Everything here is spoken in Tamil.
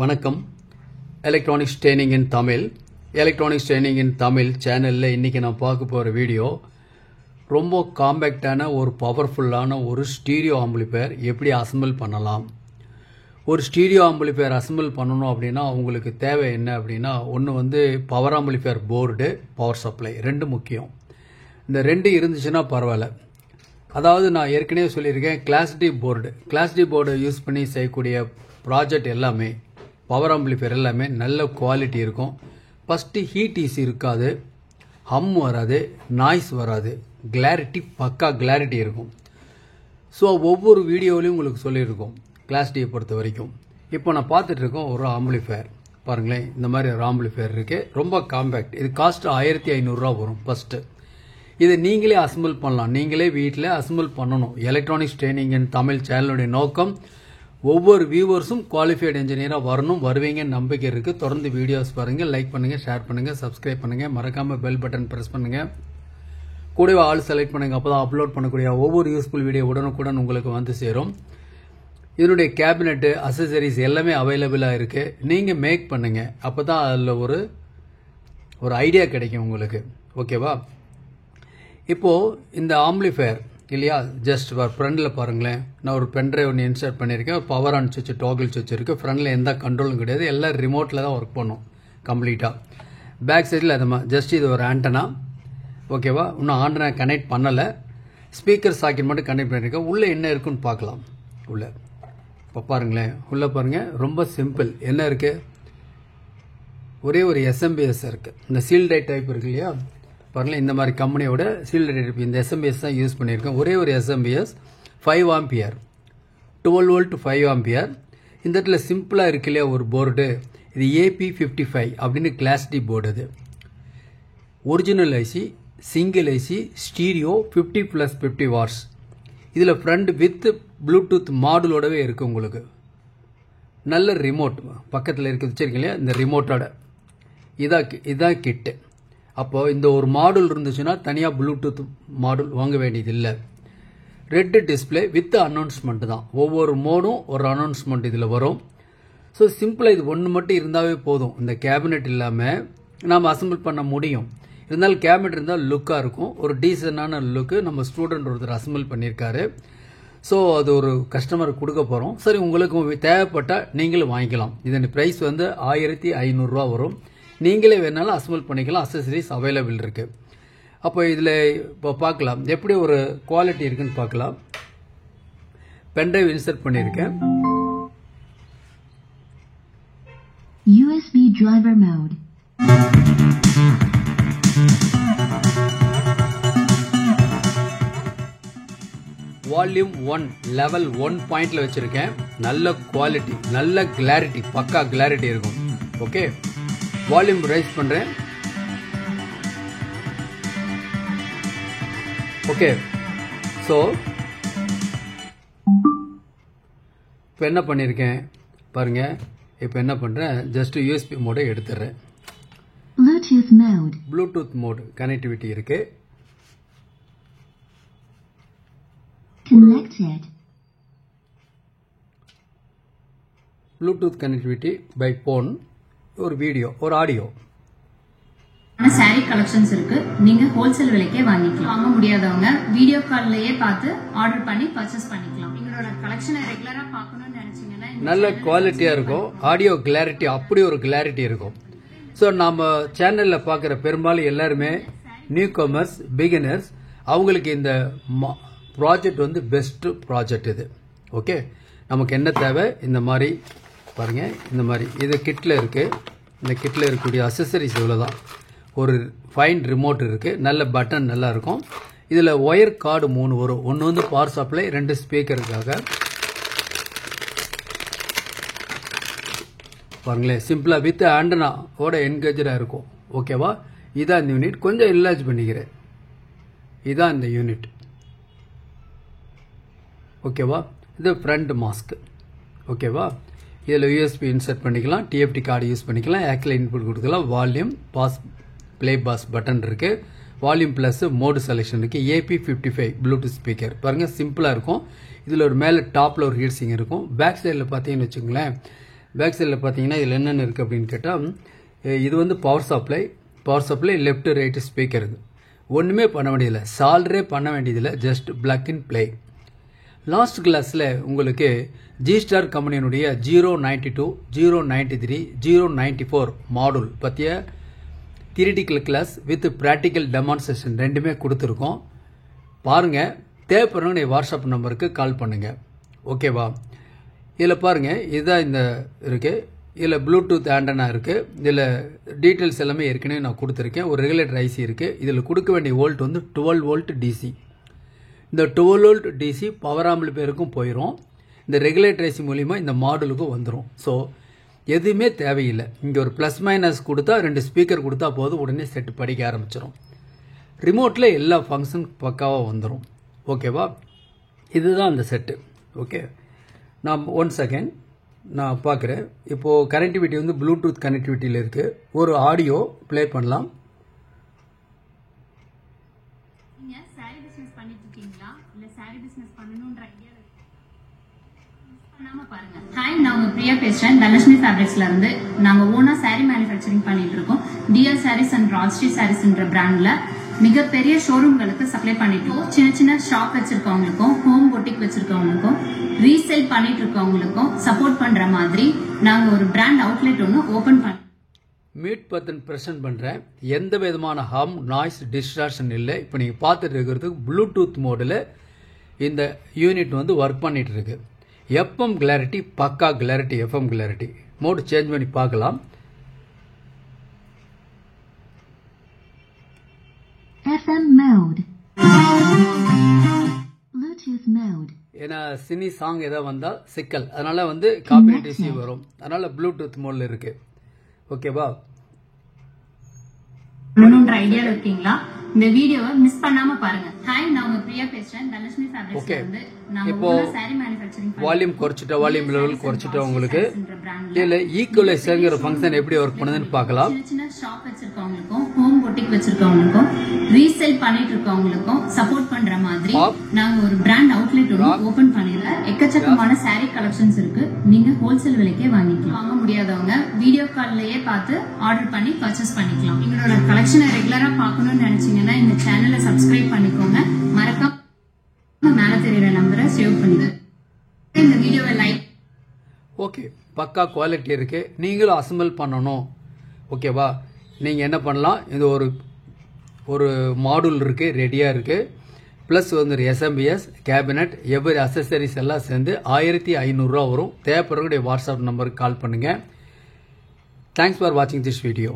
வணக்கம். எலக்ட்ரானிக்ஸ் ட்ரெயினிங் இன் தமிழ் சேனலில் இன்றைக்கி நான் பார்க்க போகிற வீடியோ ரொம்ப காம்பேக்டான ஒரு பவர்ஃபுல்லான ஒரு ஸ்டீரியோ ஆம்பிளிஃபையர் எப்படி அசம்பிள் பண்ணலாம். ஒரு ஸ்டீரியோ ஆம்பிளிஃபையர் அசம்பிள் பண்ணணும் அப்படின்னா உங்களுக்கு தேவை என்ன அப்படின்னா, ஒன்று power amplifier board, power supply ரெண்டு முக்கியம். இந்த ரெண்டு இருந்துச்சுன்னா பரவாயில்ல. அதாவது நான் ஏற்கனவே சொல்லியிருக்கேன், கிளாஸ் டி போர்டு யூஸ் பண்ணி செய்யக்கூடிய ப்ராஜெக்ட் எல்லாமே, பவர் ஆம்பிளிஃபையர் எல்லாமே நல்ல குவாலிட்டி இருக்கும். ஃபஸ்ட்டு ஹீட் ஈஸி இருக்காது, ஹம் வராது, நாய்ஸ் வராது, கிளாரிட்டி பக்கா கிளாரிட்டி இருக்கும். ஸோ ஒவ்வொரு வீடியோவிலையும் உங்களுக்கு சொல்லியிருக்கோம் கிளாஸ் டியை பொறுத்த வரைக்கும். இப்போ நான் பார்த்துட்டு இருக்கோம் ஒரு ஆம்பிளிஃபையர். பாருங்களேன், இந்த மாதிரி ஒரு ஆம்பிளிஃபையர் இருக்குது, ரொம்ப காம்பேக்ட். இது காஸ்ட் 1500 வரும். ஃபஸ்ட்டு இதை நீங்களே அசம்பிள் பண்ணலாம், நீங்களே வீட்டில் அசம்பிள் பண்ணணும். எலக்ட்ரானிக்ஸ் ட்ரெயினிங் இன் தமிழ் சேனலுடைய நோக்கம் ஒவ்வொரு வியூவர்ஸும் குவாலிஃபைடு இன்ஜினியராக வருவீங்கன்னு நம்பிக்கை இருக்குது. தொடர்ந்து வீடியோஸ் பாருங்கள், லைக் பண்ணுங்கள், ஷேர் பண்ணுங்கள், சப்ஸ்கிரைப் பண்ணுங்கள், மறக்காமல் பெல் பட்டன் ப்ரெஸ் பண்ணுங்கள், கூடவே ஆல் செலக்ட் பண்ணுங்கள். அப்போ தான் அப்லோட் பண்ணக்கூடிய ஒவ்வொரு யூஸ்ஃபுல் வீடியோ உடனுக்குடன் உங்களுக்கு வந்து சேரும். இதனுடைய கேபினெட்டு, அசசரிஸ் எல்லாமே அவைலபிளாக இருக்குது. நீங்கள் மேக் பண்ணுங்கள், அப்போ தான் அதில் ஒரு ஐடியா கிடைக்கும் உங்களுக்கு. ஓகேவா? இப்போது இந்த ஆம்பிளிஃபையர் இல்லையா, ஜஸ்ட் ஃப்ரண்டில் பாருங்களேன், நான் ஒரு பென்ட்ரைவ் ஒன்று இன்சர்ட் பண்ணியிருக்கேன். ஒரு பவர் ஆன் சுவிட்ச், டாகிள் சுவிட்ச் இருக்குது. ஃப்ரண்டில் எந்த கண்ட்ரோலும் கிடையாது, எல்லாம் ரிமோட்டில் தான் ஒர்க் பண்ணும் கம்ப்ளீட்டாக. பேக் சைடில் அது ஜஸ்ட் இது ஒரு ஆண்டனா. ஓகேவா? இன்னும் ஆண்டனா கனெக்ட் பண்ணலை, ஸ்பீக்கர் சாக்கெட் மட்டும் கனெக்ட் பண்ணியிருக்கேன். உள்ளே என்ன இருக்குன்னு பார்க்கலாம். உள்ளே இப்போ பாருங்களேன், உள்ளே பாருங்கள், ரொம்ப சிம்பிள். என்ன இருக்குது, ஒரே ஒரு எஸ்எம்பிஎஸ் இருக்குது. இந்த சீல்டை டைப் இருக்கு இல்லையா, பாருங்கள், இந்த மாதிரி கம்பெனியோட சீல்டு டைப் இந்த எஸ்எம்பிஎஸ் தான் யூஸ் பண்ணியிருக்கேன். ஒரே ஒரு எஸ்எம்பிஎஸ், 5 ஆம்பியர், 12 வோல்ட் 5 ஆம்பியர். இந்த இடத்துல சிம்பிளாக இருக்கு இல்லையா ஒரு போர்டு, இது AP55 அப்படின்னு கிளாஸ் டி போர்டு. இது original IC, single IC, stereo, 50+50 watts. இதில் ஃப்ரண்ட் வித் ப்ளூடூத் மாடுலோடவே இருக்குது உங்களுக்கு. நல்ல ரிமோட் பக்கத்தில் இருக்குது வச்சிருக்கீங்க இல்லையா, இந்த ரிமோட்டோட இதான் கிட்டு. அப்போது இந்த ஒரு மாடுல் இருந்துச்சுன்னா தனியாக ப்ளூடூத் மாடுல் வாங்க வேண்டியதில்லை. ரெட்டு டிஸ்பிளே வித் அனௌன்ஸ்மெண்ட் தான். ஒவ்வொரு மோடும் ஒரு அனௌன்ஸ்மெண்ட் இதில் வரும். ஸோ சிம்பிளாக இது ஒன்று மட்டும் இருந்தாவே போதும். இந்த கேபினெட் இல்லாமல் நாம் அசம்பிள் பண்ண முடியும். இருந்தாலும் கேபினெட் இருந்தால் லுக்காக இருக்கும், ஒரு டீசெண்டான லுக்கு. நம்ம ஸ்டூடெண்ட் ஒருத்தர் அசம்பிள் பண்ணியிருக்காரு. ஸோ அது ஒரு கஸ்டமருக்கு கொடுக்க போகிறோம். சரி, உங்களுக்கு தேவைப்பட்டால் நீங்களும் வாங்கிக்கலாம். இதன் ப்ரைஸ் 1500 வரும். நீங்களே வேணாலும் அசம்பிள் பண்ணிக்கலாம், அசசரிஸ் அவைலபிள் இருக்குது. அப்போ இதில் இப்போ பார்க்கலாம் எப்படி ஒரு குவாலிட்டி இருக்குன்னு பார்க்கலாம். பென்ட்ரைவ் இன்சர்ட் பண்ணியிருக்கேன். USB driver mode. Volume 1 level 1 பாயிண்ட்ல வச்சிருக்கேன். நல்ல குவாலிட்டி, நல்ல கிளாரிட்டி, பக்கா கிளாரிட்டி இருக்கும். ஓகே, வால்யூம் ரைஸ் பண்றேன். ஓகே, ஸோ இப்போ என்ன பண்ணியிருக்கேன் பாருங்க. இப்போ என்ன பண்றேன், ஜஸ்ட் யூஎஸ்பி மோடை எடுத்துடுறேன். ப்ளூடூத் மோட் கனெக்டிவிட்டி இருக்கு. ப்ளூடூத் கனெக்டிவிட்டி பை போன், ஒரு வீடியோ, ஒரு ஆடியோ. சாரி கலெக்ஷன்ஸ் இருக்கு, நீங்க ஹோல்சேல் விலைக்கே வாங்கிக்கலாம். வாங்க முடியாதவங்க வீடியோ கால்லயே பார்த்து ஆர்டர் பண்ணி பர்ச்சேஸ் பண்ணிக்கலாம். எங்களோட கலெக்ஷனை ரெகுலரா பார்க்கணும்னு நினைச்சீங்கன்னா நல்ல குவாலிட்டியா இருக்கும். ஆடியோ கிளாரிட்டி அப்படி ஒரு கிளாரிட்டி இருக்கும். ஸோ நம்ம சேனல்ல பார்க்குற பெரும்பாலும் எல்லாருமே நியூ கமர்ஸ், பிகினர்ஸ். அவங்களுக்கு இந்த ப்ராஜெக்ட் பெஸ்ட் ப்ராஜெக்ட் இது. ஓகே, நமக்கு என்ன தேவை, இந்த மாதிரி பாருங்க, இந்த மாதிரி இது கிட்டில் இருக்குது. இந்த கிட்டில் இருக்கக்கூடிய அசசரிஸ் இவ்வளோ தான். ஒரு ஃபைன் ரிமோட் இருக்குது, நல்ல பட்டன் நல்லா இருக்கும். இதில் ஒயர் கார்டு 3 வரும். ஒன்று பவர் சப்ளை, 2 ஸ்பீக்கருக்காக. பாருங்களேன், சிம்பிளாக வித் ஆண்டனாவோட என்கேஜாக இருக்கும். ஓகேவா? இதான் இந்த யூனிட். கொஞ்சம் இல்லாஜ் பண்ணிக்கிறேன். இதான் இந்த யூனிட். ஓகேவா? இது ஃப்ரண்ட் மாஸ்க். ஓகேவா? இதில் யூஎஸ்பி இன்சர்ட் பண்ணிக்கலாம், டிஎஃப்டி கார்டு யூஸ் பண்ணிக்கலாம், ஆக்ல இன்புட் கொடுக்கலாம். Volume, pause, play pause button இருக்குது. வால்யூம் ப்ளஸ் மோடு செலெக்ஷன் இருக்குது. AP55 Bluetooth speaker. பாருங்கள், சிம்பிளாக இருக்கும். இதில் ஒரு மேலே டாப்பில் ஒரு ஹீட் சிங் இருக்கும். பேக் சைடில் பார்த்தீங்கன்னு வச்சுங்களேன், பேக் சைடில் பார்த்தீங்கன்னா இதில் என்னென்ன இருக்குது அப்படின்னு கேட்டால் இது வந்து power supply left right speaker. இது ஒன்றுமே பண்ண வேண்டியதில்லை, சால்டரே பண்ண வேண்டியதில்லை, just plug in play. Last கிளாஸில் உங்களுக்கு ஜி ஸ்டார் கம்பெனியினுடைய 092, 093, 094 மாடல் பற்றிய theoretical class with practical demonstration ரெண்டுமே கொடுத்துருக்கோம். பாருங்கள், தேவைப்படுறவங்க வாட்ஸ்அப் நம்பருக்கு கால் பண்ணுங்கள். ஓகேவா? இதில் பாருங்கள், இதுதான் இந்த இருக்குது. இதில் ப்ளூடூத் ஆண்டனா இருக்குது. இதில் டீட்டெயில்ஸ் எல்லாமே ஏற்கனவே நான் கொடுத்துருக்கேன். ஒரு ரெகுலேட்டர் ஐசி இருக்குது. இதில் கொடுக்க வேண்டிய வோல்ட் வந்து 12 வோல்ட் டிசி. இந்த 12 வோல்ட் டிசி பவர் ஆம்பிளிஃபையருக்கும் போயிடும். இந்த ரெகுலேட்டர் ஐசி மூலிமா இந்த மாடலுக்கும் வந்துடும். ஸோ எதுவுமே தேவையில்லை. இங்கே ஒரு ப்ளஸ் மைனஸ் கொடுத்தா 2 ஸ்பீக்கர் கொடுத்தா போதும், உடனே செட் படிக்க ஆரம்பிச்சிடும். ரிமோட்டில் எல்லா ஃபங்க்ஷன் பக்காவாக வந்துடும். ஓகேவா? இதுதான் அந்த செட்டு. ஓகே, நான் 1 செகண்ட் நான் பார்க்குறேன். இப்போது கனெக்டிவிட்டி வந்து ப்ளூடூத் கனெக்டிவிட்டியில் இருக்குது. ஒரு ஆடியோ ப்ளே பண்ணலாம். நீங்கள் சாரி பிஸ்னஸ் பண்ணிட்டு இருக்கீங்களா, இல்லை சாரி பிஸ்னஸ் பண்ணணுன்ற ஐடியா பண்ணாமல் பாருங்க. ஹாய், நான் உங்கள் பிரியா பேசுகிறேன். தனலட்சுமி ஃபேப்ரிக்ஸ்ல இருந்து. நாங்கள் ஓனாக சாரி மேனுஃபேக்சரிங் பண்ணிட்டு இருக்கோம். டிஆர் சாரீஸ் அண்ட் ராஜ்ஸ்ரீ சாரீஸ்ன்ற பிராண்டில் மிகப்பெரிய ஷோரூம்களுக்கு சப்ளை பண்ணிட்டோம். சின்ன சின்ன ஷாப் வச்சிருக்கவங்களுக்கும், ஹோம் பொட்டிக் வச்சிருக்கவங்களுக்கும், ரீசேல் பண்ணிட்டு இருக்கவங்களுக்கும் சப்போர்ட் பண்ற மாதிரி நாங்க ஒரு பிராண்ட் அவுட்லெட் ஒன்று ஓபன் பண்ணோம். மியூட் பட்டன் பிரசன்ட் பண்ணுறேன். எந்த விதமான ஹார்ம், நாய்ஸ், டிஸ்ட்ராக்ஷன் இல்லை. இப்போ நீங்கள் பார்த்துட்டு இருக்கிறதுக்கு ப்ளூடூத் மோடில் இந்த யூனிட் வந்து ஒர்க் பண்ணிட்டு இருக்கு. எஃப்எம் கிளாரிட்டி, பக்கா clarity, FM clarity. Mode change பண்ணி பார்க்கலாம். FM mode. Bluetooth mode. ஏன்னா சினி சாங் ஏதாவது வந்தால் சிக்கல், அதனால வந்து காப்பிரைட் இஷ்யூ வரும். அதனால ப்ளூடூத் மோடில் இருக்கு. ஓகேவா? ஐடியால இருக்கீங்களா? இந்த வீடியோவை மிஸ் பண்ணாம பாருங்க. ஹாய், நான் உங்க பிரியா பேசுறேன். தனலட்சுமி ஃபேப்ரிக்ஸ்ல இருந்து. இப்போ வால்யூம் குறைச்சிட்டோம், வால்யூம் லெவல் குறைச்சிட்டோம். உங்களுக்கு இதுல ஈக்குவலைசர்ங்கிற ஃபங்க்ஷன் எப்படி ஒர்க் பண்ணுதுன்னு பார்க்கலாம். சின்ன சின்ன ஷாப் வச்சிருக்கவங்களுக்கும், ஹோம் பொட்டிக் வச்சிருக்கவங்களுக்கும், ரீசேல் பண்ணிட்டு இருக்கவங்களுக்கும் சப்போர்ட் பண்ற மாதிரி நாங்க ஒரு பிராண்ட் அவுட்லெட் ஒன்று ஓபன் பண்ணிருக்கோம். எக்கச்சக்கமான சாரி கலெக்ஷன்ஸ் இருக்கு. நீங்க ஹோல்சேல் விலைக்கே வாங்கிக்கலாம். வாங்க முடியாதவங்க வீடியோ கால்லயே பார்த்து ஆர்டர் பண்ணி பர்ச்சேஸ் பண்ணிக்கலாம். எங்களோட கலெக்ஷனை ரெகுலரா பார்க்கணும்னு நினைச்சீங்கன்னா இந்த சேனலை சப்ஸ்கிரைப் பண்ணிக்கோங்க. மறக்காம மேல தெரியுற நம்பரை சேவ் பண்ணிக்கோங்க. இந்த வீடியோவை லைக். ஓகே, பக்கா குவாலிட்டி இருக்கு. நீங்களும் அசம்பிள் பண்ணணும். ஓகேவா? நீங்க என்ன பண்ணலாம், இது ஒரு மாடல் இருக்கு, ரெடியா இருக்கு. பிளஸ் வந்து எஸ்எம்பிஎஸ் கேபினட் எவ்வரி அசசரிஸ் எல்லாம் சேர்ந்து 1500 ரூபா வரும். தேவைப்படுறவங்களுடைய வாட்ஸ்அப் நம்பருக்கு கால் பண்ணுங்க. தேங்க்ஸ் ஃபார் வாட்சிங் திஸ் வீடியோ.